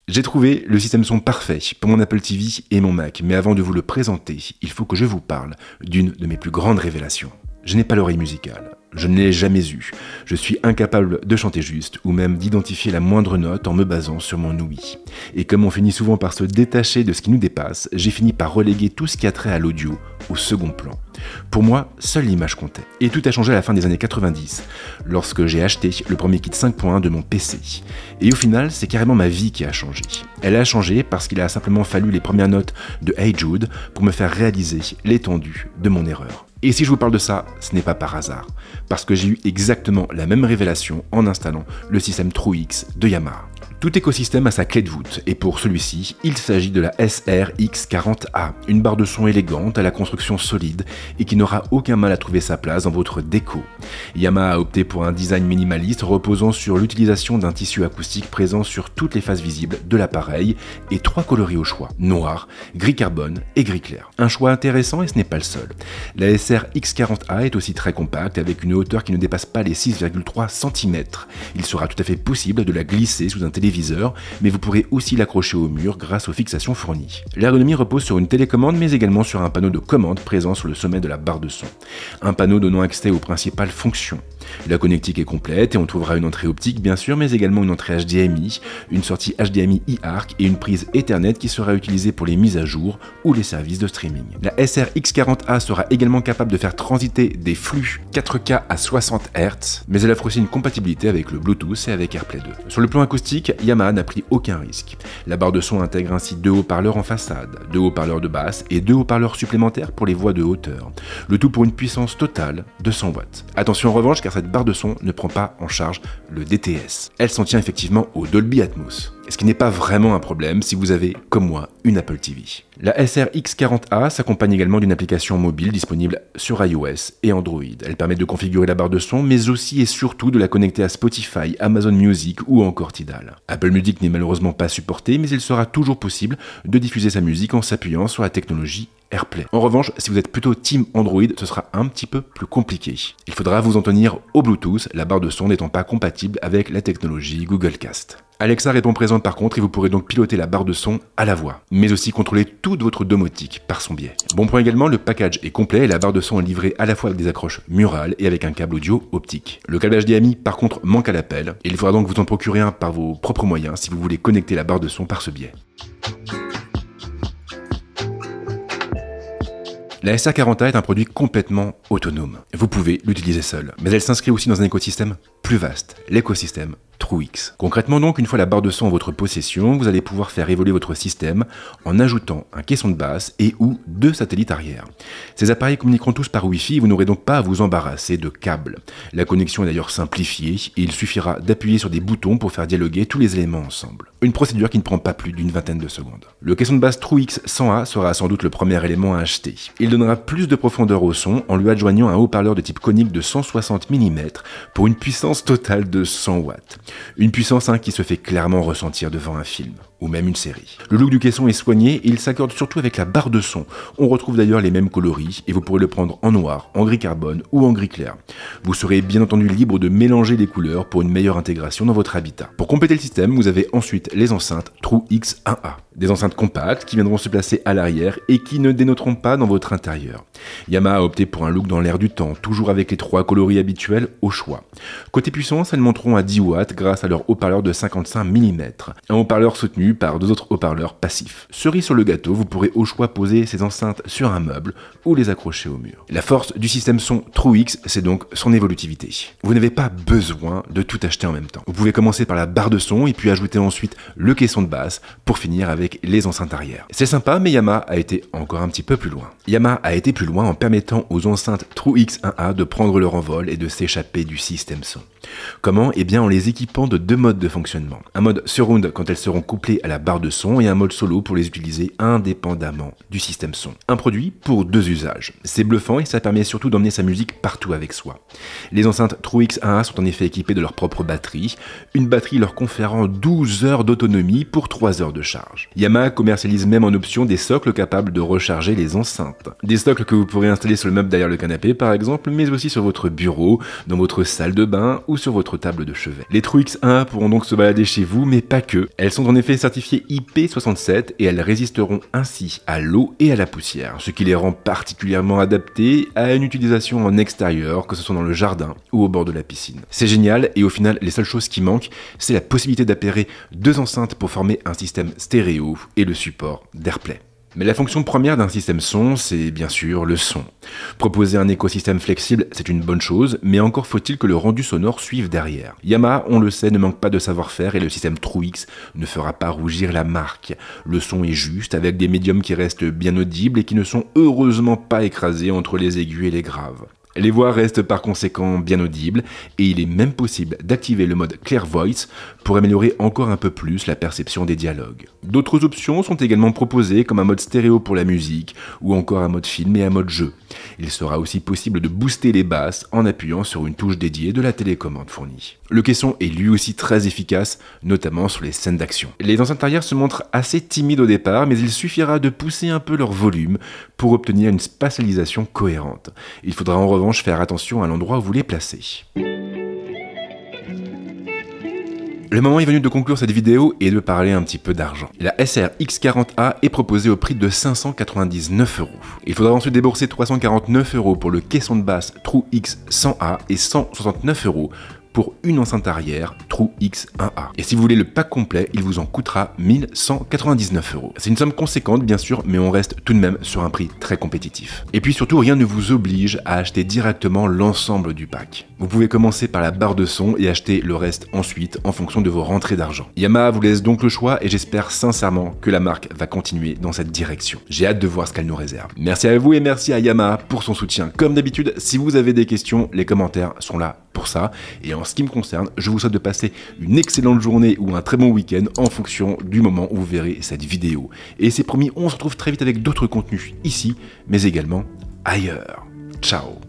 J'ai trouvé le système son parfait pour mon Apple TV et mon Mac, mais avant de vous le présenter, il faut que je vous parle d'une de mes plus grandes révélations. Je n'ai pas l'oreille musicale, je ne l'ai jamais eue, je suis incapable de chanter juste ou même d'identifier la moindre note en me basant sur mon ouïe. Et comme on finit souvent par se détacher de ce qui nous dépasse, j'ai fini par reléguer tout ce qui a trait à l'audio au second plan. Pour moi, seule l'image comptait. Et tout a changé à la fin des années 90, lorsque j'ai acheté le premier kit 5.1 de mon PC. Et au final, c'est carrément ma vie qui a changé. Elle a changé parce qu'il a simplement fallu les premières notes de Hey Jude pour me faire réaliser l'étendue de mon erreur. Et si je vous parle de ça, ce n'est pas par hasard, parce que j'ai eu exactement la même révélation en installant le système TrueX de Yamaha. Tout écosystème a sa clé de voûte, et pour celui-ci, il s'agit de la SR-X40A, une barre de son élégante à la construction solide et qui n'aura aucun mal à trouver sa place dans votre déco. Yamaha a opté pour un design minimaliste reposant sur l'utilisation d'un tissu acoustique présent sur toutes les faces visibles de l'appareil et 3 coloris au choix, noir, gris carbone et gris clair. Un choix intéressant et ce n'est pas le seul. La SR-X40A est aussi très compacte avec une hauteur qui ne dépasse pas les 6,3 cm. Il sera tout à fait possible de la glisser sous un téléviseur, mais vous pourrez aussi l'accrocher au mur grâce aux fixations fournies. L'ergonomie repose sur une télécommande mais également sur un panneau de commande présent sur le sommet de la barre de son. Un panneau donnant accès aux principales fonctions. La connectique est complète et on trouvera une entrée optique bien sûr, mais également une entrée HDMI, une sortie HDMI e-ARC et une prise Ethernet qui sera utilisée pour les mises à jour ou les services de streaming. La SR-X40A sera également capable de faire transiter des flux 4K à 60 Hz, mais elle offre aussi une compatibilité avec le Bluetooth et avec AirPlay 2. Sur le plan acoustique, Yamaha n'a pris aucun risque. La barre de son intègre ainsi 2 haut-parleurs en façade, 2 haut-parleurs de basse et 2 haut-parleurs supplémentaires pour les voix de hauteur. Le tout pour une puissance totale de 100 watts. Attention en revanche car cette barre de son ne prend pas en charge le DTS. Elle s'en tient effectivement au Dolby Atmos. Ce qui n'est pas vraiment un problème si vous avez, comme moi, une Apple TV. La SR-X40A s'accompagne également d'une application mobile disponible sur iOS et Android. Elle permet de configurer la barre de son, mais aussi et surtout de la connecter à Spotify, Amazon Music ou encore Tidal. Apple Music n'est malheureusement pas supporté, mais il sera toujours possible de diffuser sa musique en s'appuyant sur la technologie AirPlay. En revanche, si vous êtes plutôt team Android, ce sera un petit peu plus compliqué. Il faudra vous en tenir au Bluetooth, la barre de son n'étant pas compatible avec la technologie Google Cast. Alexa répond présente par contre et vous pourrez donc piloter la barre de son à la voix, mais aussi contrôler toute votre domotique par son biais. Bon point également, le package est complet et la barre de son est livrée à la fois avec des accroches murales et avec un câble audio optique. Le câble HDMI par contre manque à l'appel et il faudra donc vous en procurer un par vos propres moyens si vous voulez connecter la barre de son par ce biais. La SR40A est un produit complètement autonome. Vous pouvez l'utiliser seul, mais elle s'inscrit aussi dans un écosystème plus vaste, l'écosystème TrueX. Concrètement donc, une fois la barre de son en votre possession, vous allez pouvoir faire évoluer votre système en ajoutant un caisson de basse et ou 2 satellites arrière. Ces appareils communiqueront tous par Wi-Fi et vous n'aurez donc pas à vous embarrasser de câbles. La connexion est d'ailleurs simplifiée et il suffira d'appuyer sur des boutons pour faire dialoguer tous les éléments ensemble. Une procédure qui ne prend pas plus d'une vingtaine de secondes. Le caisson de basse TrueX 100A sera sans doute le premier élément à acheter. Il donnera plus de profondeur au son en lui adjoignant un haut-parleur de type conique de 160 mm pour une puissance totale de 100 watts. Une puissance qui se fait clairement ressentir devant un film, ou même une série. Le look du caisson est soigné et il s'accorde surtout avec la barre de son. On retrouve d'ailleurs les mêmes coloris et vous pourrez le prendre en noir, en gris carbone ou en gris clair. Vous serez bien entendu libre de mélanger les couleurs pour une meilleure intégration dans votre habitat. Pour compléter le système, vous avez ensuite les enceintes TrueX 1A. Des enceintes compactes qui viendront se placer à l'arrière et qui ne dénoteront pas dans votre intérieur. Yamaha a opté pour un look dans l'air du temps, toujours avec les 3 coloris habituels au choix. Côté puissance, elles monteront à 10 watts grâce à leur haut-parleur de 55 mm. Un haut-parleur soutenu par 2 autres haut-parleurs passifs. Cerise sur le gâteau, vous pourrez au choix poser ces enceintes sur un meuble ou les accrocher au mur. La force du système son TrueX, c'est donc son évolutivité. Vous n'avez pas besoin de tout acheter en même temps. Vous pouvez commencer par la barre de son et puis ajouter ensuite le caisson de basse pour finir avec les enceintes arrière. C'est sympa, mais Yamaha a été encore un petit peu plus loin. Yamaha a été plus loin en permettant aux enceintes TrueX 1A de prendre leur envol et de s'échapper du système son. Comment? Eh bien en les équipant de 2 modes de fonctionnement. Un mode surround quand elles seront couplées à la barre de son et un mode solo pour les utiliser indépendamment du système son. Un produit pour 2 usages. C'est bluffant et ça permet surtout d'emmener sa musique partout avec soi. Les enceintes TrueX 1A sont en effet équipées de leur propre batterie, une batterie leur conférant 12 heures d'autonomie pour 3 heures de charge. Yamaha commercialise même en option des socles capables de recharger les enceintes. Des socles que vous pourrez installer sur le meuble derrière le canapé par exemple, mais aussi sur votre bureau, dans votre salle de bain ou ou sur votre table de chevet. Les True X1A pourront donc se balader chez vous, mais pas que. Elles sont en effet certifiées IP67 et elles résisteront ainsi à l'eau et à la poussière, ce qui les rend particulièrement adaptées à une utilisation en extérieur, que ce soit dans le jardin ou au bord de la piscine. C'est génial et au final, les seules choses qui manquent, c'est la possibilité d'appairer deux enceintes pour former un système stéréo et le support d'AirPlay. Mais la fonction première d'un système son, c'est bien sûr le son. Proposer un écosystème flexible, c'est une bonne chose, mais encore faut-il que le rendu sonore suive derrière. Yamaha, on le sait, ne manque pas de savoir-faire et le système True X ne fera pas rougir la marque. Le son est juste, avec des médiums qui restent bien audibles et qui ne sont heureusement pas écrasés entre les aigus et les graves. Les voix restent par conséquent bien audibles et il est même possible d'activer le mode Clear Voice pour améliorer encore un peu plus la perception des dialogues. D'autres options sont également proposées comme un mode stéréo pour la musique ou encore un mode film et un mode jeu. Il sera aussi possible de booster les basses en appuyant sur une touche dédiée de la télécommande fournie. Le caisson est lui aussi très efficace, notamment sur les scènes d'action. Les enceintes arrière se montrent assez timides au départ, mais il suffira de pousser un peu leur volume pour obtenir une spatialisation cohérente. Il faudra en revanche faire attention à l'endroit où vous les placez. Le moment est venu de conclure cette vidéo et de parler un petit peu d'argent. La SR X40A est proposée au prix de 599 €. Il faudra ensuite débourser 349 € pour le caisson de basse True X100A et 169 € pour une enceinte arrière True X1A. Et si vous voulez le pack complet, il vous en coûtera 1199 €. C'est une somme conséquente bien sûr, mais on reste tout de même sur un prix très compétitif. Et puis surtout, rien ne vous oblige à acheter directement l'ensemble du pack. Vous pouvez commencer par la barre de son et acheter le reste ensuite en fonction de vos rentrées d'argent. Yamaha vous laisse donc le choix et j'espère sincèrement que la marque va continuer dans cette direction. J'ai hâte de voir ce qu'elle nous réserve. Merci à vous et merci à Yamaha pour son soutien. Comme d'habitude, si vous avez des questions, les commentaires sont là pour ça. Et en ce qui me concerne, je vous souhaite de passer une excellente journée ou un très bon week-end en fonction du moment où vous verrez cette vidéo. Et c'est promis, on se retrouve très vite avec d'autres contenus ici, mais également ailleurs. Ciao.